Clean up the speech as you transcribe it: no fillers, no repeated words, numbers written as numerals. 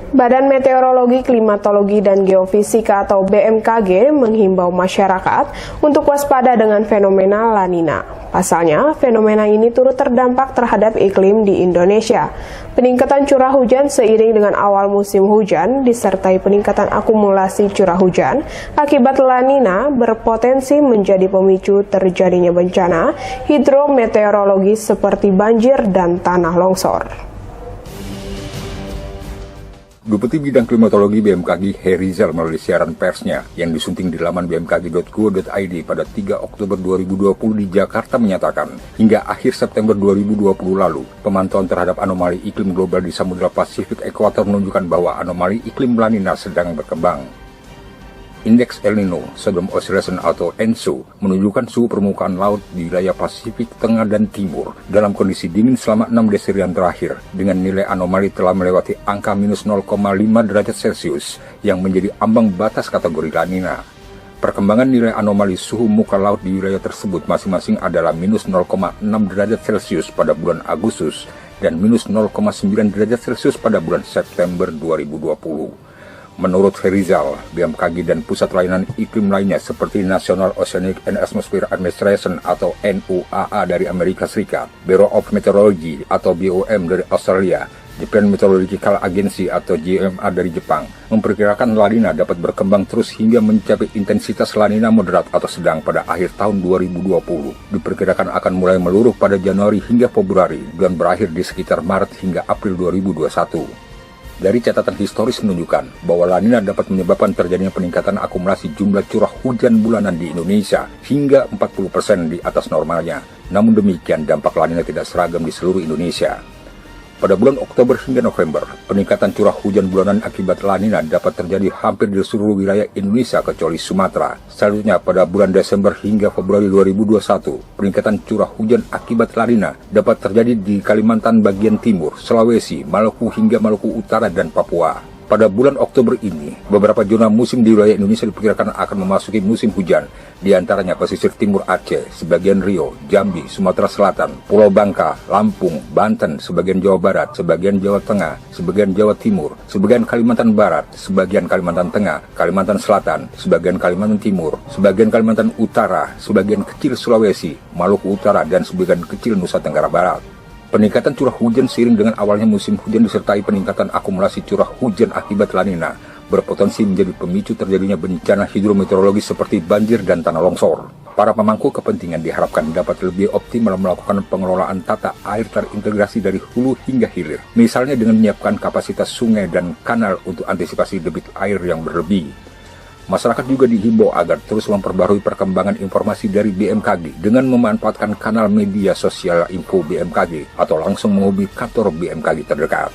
Badan Meteorologi, Klimatologi, dan Geofisika atau BMKG menghimbau masyarakat untuk waspada dengan fenomena La Nina. Pasalnya, fenomena ini turut terdampak terhadap iklim di Indonesia. Peningkatan curah hujan seiring dengan awal musim hujan disertai peningkatan akumulasi curah hujan akibat La Nina berpotensi menjadi pemicu terjadinya bencana hidrometeorologi seperti banjir dan tanah longsor. Deputi Bidang Klimatologi BMKG Heri Rizal melalui siaran persnya yang disunting di laman bmkg.go.id pada 3 Oktober 2020 di Jakarta menyatakan, hingga akhir September 2020 lalu, pemantauan terhadap anomali iklim global di Samudra Pasifik Ekuator menunjukkan bahwa anomali iklim La Nina sedang berkembang. Indeks El Nino Sebelum Oscillation atau ENSO menunjukkan suhu permukaan laut di wilayah Pasifik Tengah dan Timur dalam kondisi dingin selama 6 deserian terakhir dengan nilai anomali telah melewati angka minus 0,5 derajat Celcius yang menjadi ambang batas kategori La Nina. Perkembangan nilai anomali suhu muka laut di wilayah tersebut masing-masing adalah minus 0,6 derajat Celcius pada bulan Agustus dan minus 0,9 derajat Celcius pada bulan September 2020. Menurut Rizal, BMKG dan pusat layanan iklim lainnya seperti National Oceanic and Atmospheric Administration atau NOAA dari Amerika Serikat, Bureau of Meteorology atau BOM dari Australia, Japan Meteorological Agency atau JMA dari Jepang, memperkirakan La Nina dapat berkembang terus hingga mencapai intensitas La Nina moderat atau sedang pada akhir tahun 2020. Diperkirakan akan mulai meluruh pada Januari hingga Februari dan berakhir di sekitar Maret hingga April 2021. Dari catatan historis menunjukkan bahwa La Nina dapat menyebabkan terjadinya peningkatan akumulasi jumlah curah hujan bulanan di Indonesia hingga 40% di atas normalnya. Namun demikian, dampak La Nina tidak seragam di seluruh Indonesia. Pada bulan Oktober hingga November, peningkatan curah hujan bulanan akibat La Nina dapat terjadi hampir di seluruh wilayah Indonesia kecuali Sumatera. Selanjutnya, pada bulan Desember hingga Februari 2021, peningkatan curah hujan akibat La Nina dapat terjadi di Kalimantan bagian timur, Sulawesi, Maluku hingga Maluku Utara dan Papua. Pada bulan Oktober ini, beberapa zona musim di wilayah Indonesia diperkirakan akan memasuki musim hujan, di antaranya pesisir timur Aceh, sebagian Riau, Jambi, Sumatera Selatan, Pulau Bangka, Lampung, Banten, sebagian Jawa Barat, sebagian Jawa Tengah, sebagian Jawa Timur, sebagian Kalimantan Barat, sebagian Kalimantan Tengah, Kalimantan Selatan, sebagian Kalimantan Timur, sebagian Kalimantan Utara, sebagian kecil Sulawesi, Maluku Utara, dan sebagian kecil Nusa Tenggara Barat. Peningkatan curah hujan seiring dengan awalnya musim hujan disertai peningkatan akumulasi curah hujan akibat La Nina berpotensi menjadi pemicu terjadinya bencana hidrometeorologi seperti banjir dan tanah longsor. Para pemangku kepentingan diharapkan dapat lebih optimal melakukan pengelolaan tata air terintegrasi dari hulu hingga hilir, misalnya dengan menyiapkan kapasitas sungai dan kanal untuk antisipasi debit air yang berlebih. Masyarakat juga dihimbau agar terus memperbarui perkembangan informasi dari BMKG dengan memanfaatkan kanal media sosial info BMKG atau langsung menghubungi kantor BMKG terdekat.